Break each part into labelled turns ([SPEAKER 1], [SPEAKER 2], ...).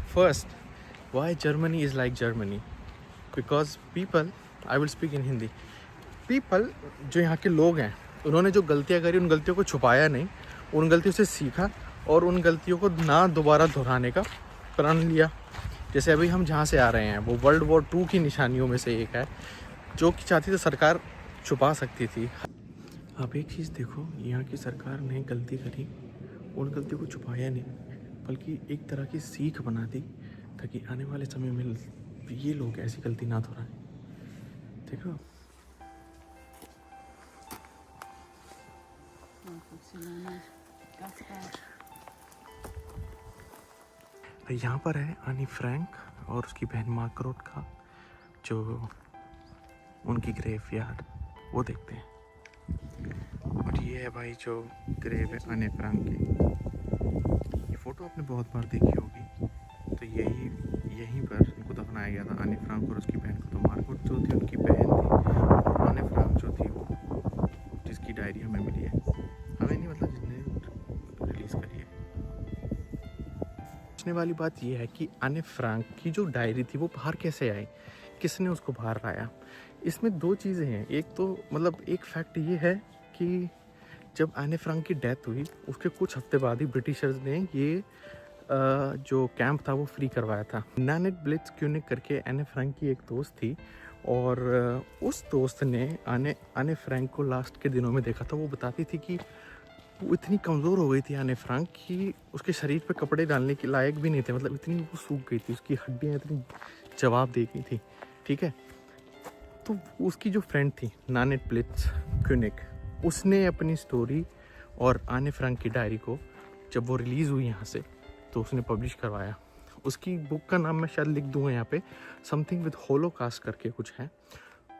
[SPEAKER 1] First, why Germany is like Germany? Because people, I will speak in Hindi. People, जो यहाँ के लोग हैं, उन्होंने जो गलतियाँ करी उन गलतियों को छुपाया नहीं, उन गलतियों से सीखा और उन गलतियों को ना दोबारा दोहराने का प्रण लिया। जैसे अभी हम जहाँ से आ रहे हैं वो World War II की निशानियों में से एक है, जो कि चाहती तो सरकार छुपा सकती थी। आप एक चीज़ देखो, यहाँ की सरकार ने गलती करी, उन गलतियों को छुपाया नहीं, बल्कि एक तरह की सीख बना दी ताकि आने वाले समय में ये लोग ऐसी गलती ना दोहराएं। देखो यहाँ पर है आनी फ्रैंक और उसकी बहन मार्गरेट का जो उनकी ग्रेव यार्ड, वो देखते हैं। और ये है भाई जो ग्रेव है आने फ्रैंक की। ये फ़ोटो आपने बहुत बार देखी होगी। तो यहीं पर इनको दफनाया गया था, आने फ्रैंक और उसकी बहन को। तो मार्गरेट जो थी उनकी बहन थी और आने फ्रैंक जो थी वो जिसकी डायरी हमें मिली है, हमें नहीं मतलब जिसने रिलीज़ करी है। पूछने वाली बात यह है कि आने फ्रैंक की जो डायरी थी वो बाहर कैसे आई, किसने उसको बाहर लाया। इसमें दो चीज़ें हैं। एक तो मतलब एक फैक्ट ये है कि जब आने फ्रैंक की डेथ हुई उसके कुछ हफ्ते बाद ही ब्रिटिशर्स ने ये जो कैंप था वो फ्री करवाया था। नानेट ब्लिट्ज क्यूनिक करके आने फ्रैंक की एक दोस्त थी और उस दोस्त ने आने फ्रैंक को लास्ट के दिनों में देखा था। वो बताती थी कि वो इतनी कमज़ोर हो गई थी आने फ्रैंक कि उसके शरीर पे कपड़े डालने के लायक भी नहीं थे, मतलब इतनी वो सूख गई थी, उसकी हड्डियाँ इतनी जवाब दे गई थी। ठीक है, तो उसकी जो फ्रेंड थी नानेट ब्लिट्ज क्यूनिक, उसने अपनी स्टोरी और आने फ्रैंक की डायरी को जब वो रिलीज़ हुई यहाँ से तो उसने पब्लिश करवाया। उसकी बुक का नाम मैं शायद लिख दूँगा यहाँ पे, समथिंग विद होलोकास्ट करके कुछ है।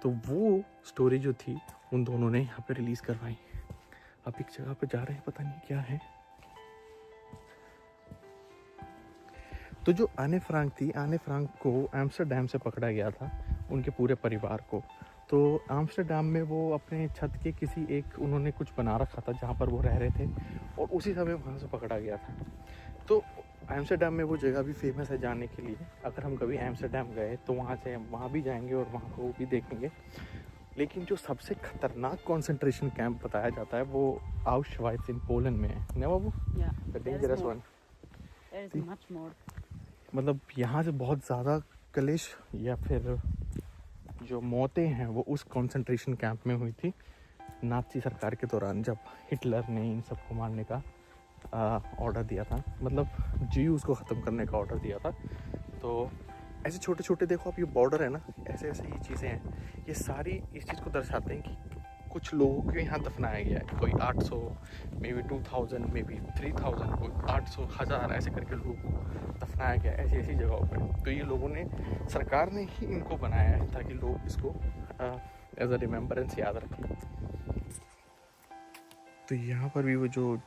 [SPEAKER 1] तो वो स्टोरी जो थी उन दोनों ने यहाँ पे रिलीज़ करवाई। अब एक जगह पे जा रहे हैं, पता नहीं क्या है। तो जो आने फ्रैंक थी, आने फ्रैंक को एम्स्टर्डम से पकड़ा गया था, उनके पूरे परिवार को। तो एम्स्टर्डम में वो अपने छत के किसी एक उन्होंने कुछ बना रखा था जहाँ पर वो रह रहे थे और उसी समय वहाँ से पकड़ा गया था। तो एम्स्टर्डम में वो जगह भी फेमस है जाने के लिए। अगर हम कभी एम्स्टर्डम गए तो वहाँ भी जाएंगे और वहाँ को भी देखेंगे। लेकिन जो सबसे खतरनाक कंसंट्रेशन कैंप बताया जाता है वो आउशवाइट्स इन पोलैंड में है ना बाबू? The dangerous one. मतलब यहाँ से बहुत ज़्यादा कलेश या फिर जो मौतें हैं वो उस कंसंट्रेशन कैंप में हुई थी नाज़ी सरकार के दौरान, जब हिटलर ने इन सबको मारने का ऑर्डर दिया था, मतलब ज्यूज़ को ख़त्म करने का ऑर्डर दिया था। तो ऐसे छोटे छोटे देखो आप, ये बॉर्डर है ना, ऐसे ऐसे ये चीज़ें हैं, ये सारी इस चीज़ को दर्शाते हैं कि कुछ लोगों को यहाँ दफनाया गया है। कोई 800, मे बी 2000, मे बी 3000, कोई 800, 1000 ऐसे करके लोगों को दफनाया गया है ऐसी ऐसी जगहों पर। तो ये लोगों ने, सरकार ने ही इनको बनाया है ताकि लोग इसको एज अ रिमेम्बरेंस याद रखें। तो यहाँ पर भी वो जो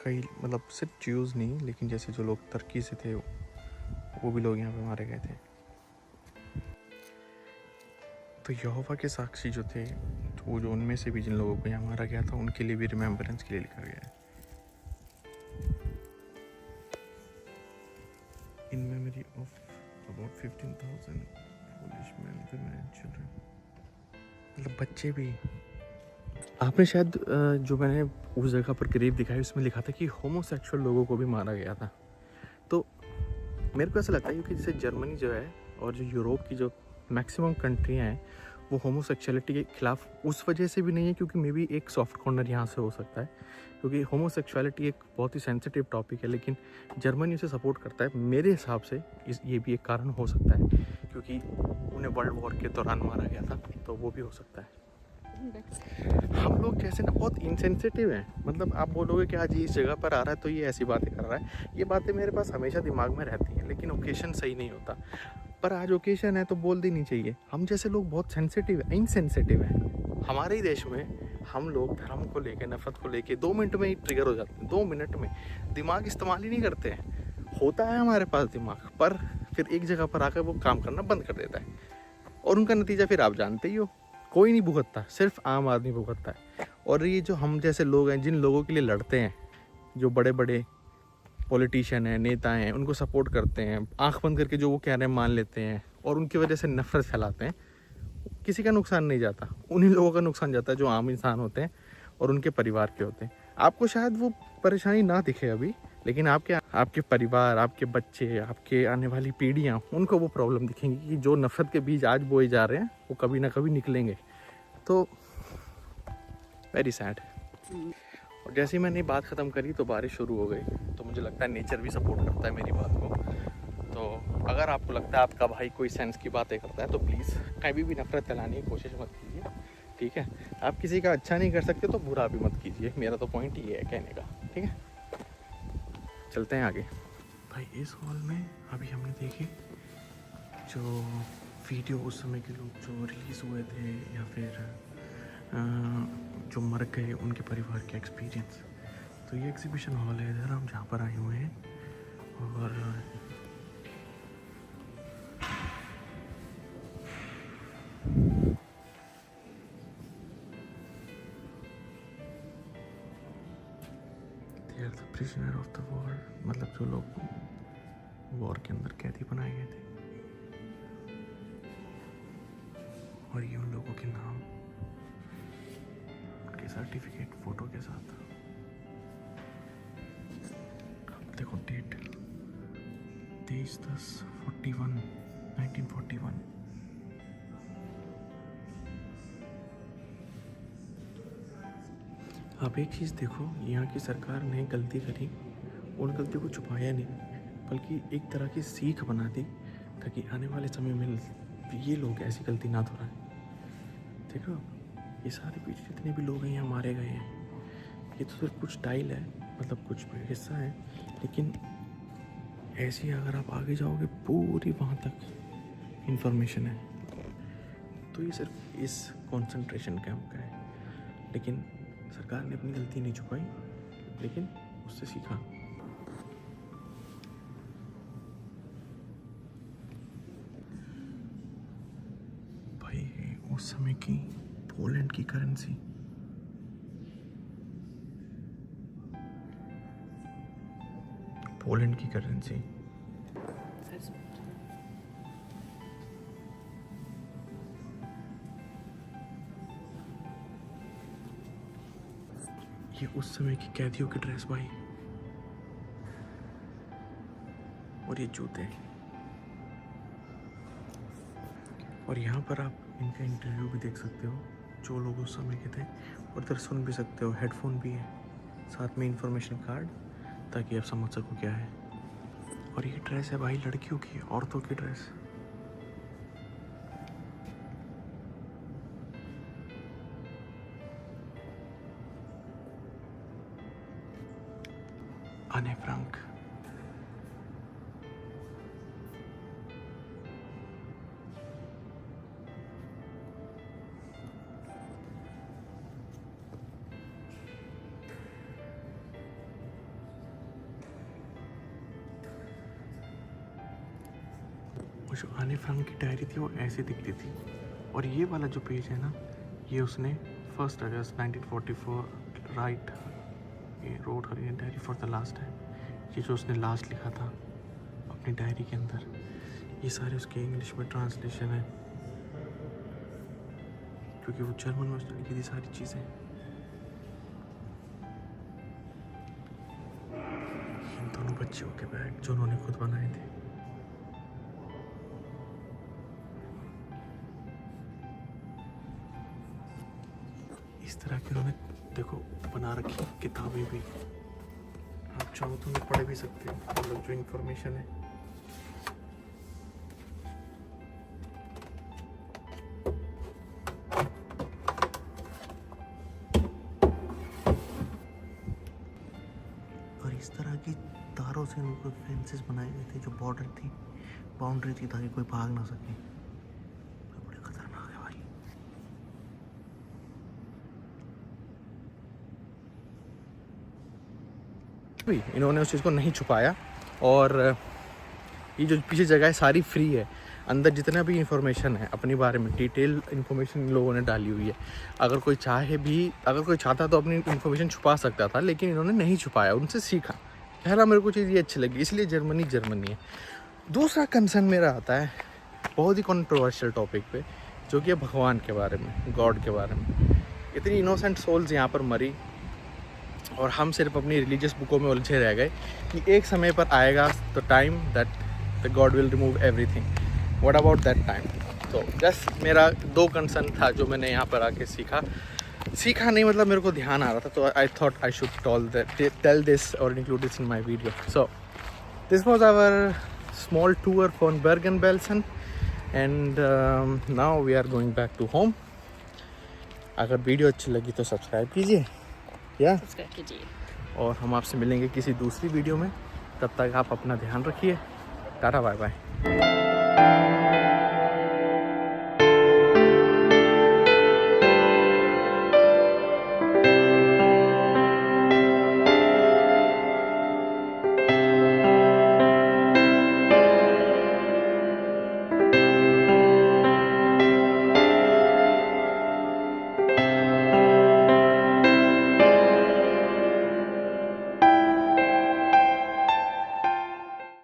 [SPEAKER 1] कई मतलब सिर्फ ज्यूज़ नहीं, लेकिन जैसे जो लोग तुर्की से थे वो भी लोग यहाँ पे मारे गए थे। तो यहोवा के साक्षी जो थे, तो वो जो उनमें से भी जिन लोगों को यहाँ मारा गया था उनके लिए भी रिमेम्बरेंस के लिए लिखा गया है, in memory of about 15,000 Polish men, women and children। मतलब बच्चे भी। आपने शायद जो मैंने उस जगह पर ग्रेव दिखाई उसमें लिखा था कि होमोसेक्सुअल लोगों को भी मारा गया था। तो मेरे को ऐसा लगता है क्योंकि जैसे जर्मनी जो है और जो यूरोप की जो मैक्सिमम कंट्रियाँ हैं वो होमोसेक्सुअलिटी के खिलाफ उस वजह से भी नहीं है क्योंकि मे बी एक सॉफ्ट कॉर्नर यहाँ से हो सकता है, क्योंकि होमोसेक्सुअलिटी एक बहुत ही सेंसिटिव टॉपिक है, लेकिन जर्मनी उसे सपोर्ट करता है। मेरे हिसाब से ये भी एक कारण हो सकता है क्योंकि उन्हें वर्ल्ड वॉर के दौरान मारा गया था, तो वो भी हो सकता है। हम लोग जैसे ना बहुत इनसेंसिटिव हैं, मतलब आप बोलोगे कि आज ये इस जगह पर आ रहा है तो ये ऐसी बातें कर रहा है, ये बातें मेरे पास हमेशा दिमाग में रहती हैं, लेकिन ओकेशन सही नहीं होता। पर आज ओकेशन है तो बोल देनी चाहिए। हम जैसे लोग बहुत सेंसिटिव हैं, इनसेंसिटिव हैं। हमारे ही देश में हम लोग धर्म को लेके, नफरत को लेके 2 मिनट में ही ट्रिगर हो जाते हैं, 2 मिनट में दिमाग इस्तेमाल ही नहीं करते हैं। होता है हमारे पास दिमाग, पर फिर एक जगह पर आकर वो काम करना बंद कर देता है और उनका नतीजा फिर आप जानते ही हो, कोई नहीं भुगतता, सिर्फ आम आदमी भुगतता है। और ये जो हम जैसे लोग हैं जिन लोगों के लिए लड़ते हैं, जो बड़े बड़े पॉलिटिशियन हैं, नेता हैं, उनको सपोर्ट करते हैं, आंख बंद करके जो वो कह रहे हैं मान लेते हैं और उनकी वजह से नफरत फैलाते हैं, किसी का नुकसान नहीं जाता, उन्हीं लोगों का नुकसान जाता है जो आम इंसान होते हैं और उनके परिवार के होते हैं। आपको शायद वो परेशानी ना दिखे अभी, लेकिन आपके परिवार, आपके बच्चे, आपके आने वाली पीढ़ियाँ, उनको वो प्रॉब्लम दिखेंगी कि जो नफरत के बीज आज बोए जा रहे हैं वो कभी ना कभी निकलेंगे। तो वेरी सैड। और जैसे ही मैंने बात ख़त्म करी तो बारिश शुरू हो गई। तो मुझे लगता है नेचर भी सपोर्ट करता है मेरी बात को। तो अगर आपको लगता है आपका भाई कोई सेंस की बातें करता है तो प्लीज़ कभी भी नफरत फैलाने की कोशिश मत कीजिए, ठीक है। आप किसी का अच्छा नहीं कर सकते तो बुरा भी मत कीजिए, मेरा तो पॉइंट ये है कहने का, ठीक है। चलते हैं आगे। भाई इस हॉल में अभी हमने देखी जो वीडियो उस समय के लोग जो रिलीज़ हुए थे या फिर जो मर गए उनके परिवार के एक्सपीरियंस। तो ये एग्जीबिशन हॉल है इधर हम जहाँ पर आए हुए हैं। और they are the prisoner of the war, मतलब जो लोग वॉर के अंदर कैदी बनाए गए थे। और ये उन लोगों के नाम, उनके सर्टिफिकेट फोटो के साथ। अब देखो डेट 23/10/41 1941। अब एक चीज़ देखो, यहाँ की सरकार ने गलती करी, उन गलती को छुपाया नहीं बल्कि एक तरह की सीख बना दी ताकि आने वाले समय में ये लोग ऐसी गलती ना दोहराएं। देखो ये सारे पीछे जितने भी लोग हैं यहाँ मारे गए हैं, ये तो सिर्फ कुछ टाइल है, मतलब कुछ हिस्सा है, लेकिन ऐसे ही अगर आप आगे जाओगे पूरी वहाँ तक इंफॉर्मेशन है। तो ये सिर्फ इस कंसंट्रेशन कैंप का है, लेकिन सरकार ने अपनी गलती नहीं छुपाई, लेकिन उससे सीखा। भाई उस समय की पोलैंड की करेंसी, पोलैंड की करेंसी ये उस समय की कैदियों की ड्रेस भाई, और ये जूते। और यहाँ पर आप इनका इंटरव्यू भी देख सकते हो जो लोग उस समय के थे, और इधर सुन भी सकते हो, हेडफोन भी है, साथ में इंफॉर्मेशन कार्ड, ताकि आप समझ सको क्या है। और ये ड्रेस है भाई लड़कियों की, औरतों की ड्रेस। अने फ्रांक। जो आने फ्रांक की डायरी थी वो ऐसे दिखती थी। और ये वाला जो पेज है ना, ये उसने 1 अगस्त 1944 राइट ये road her diary for the last time, ये जो उसने लास्ट लिखा था अपनी डायरी के अंदर, ये सारे उसके इंग्लिश में ट्रांसलेशन है, क्योंकि वो जर्मन में उसने लिखी थी सारी चीज़ें। इन दोनों बच्चों के बैग जो उन्होंने खुद बनाए थे। इस तरह की उन्होंने देखो बना रखी किताबें भी, आप चाहो तो उन्हें पढ़ भी सकते हो, मतलब जो इंफॉर्मेशन है। और इस तरह की तारों से उनको फेंसेस बनाए गए थे, जो बॉर्डर थी, बाउंड्री थी, ताकि कोई भाग ना सके। बड़े खतरनाक है भाई। इन्होंने उस चीज़ को नहीं छुपाया। और ये जो पीछे जगह है सारी फ्री है, अंदर जितना भी इंफॉर्मेशन है अपने बारे में डिटेल इंफॉर्मेशन इन लोगों ने डाली हुई है। अगर कोई चाहे भी, अगर कोई चाहता तो अपनी इंफॉर्मेशन छुपा सकता था, लेकिन इन्होंने नहीं छुपाया, उनसे सीखा पहला मेरे को चीज़ ये अच्छी लगी, इसलिए जर्मनी है। दूसरा कंसर्न मेरा आता है बहुत ही कंट्रोवर्शियल टॉपिक पे, जो कि है भगवान के बारे में, गॉड के बारे में। इतनी इनोसेंट सोल्स यहाँ पर मरी और हम सिर्फ अपनी रिलीजियस बुकों में उलझे रह गए कि एक समय पर आएगा the time that the God will remove everything. What about that time? तो जस्ट मेरा 2 कंसर्न था जो मैंने यहाँ पर आके सीखा नहीं, मतलब मेरे को ध्यान आ रहा था, तो I thought I should tell this और include this in my video. So this was our small tour from Bergen-Belsen and now we are going back to home. अगर वीडियो अच्छी लगी तो सब्सक्राइब कीजिए
[SPEAKER 2] सब्सक्राइब कीजिए,
[SPEAKER 1] और हम आपसे मिलेंगे किसी दूसरी वीडियो में। तब तक आप अपना ध्यान रखिए। Tata bye bye.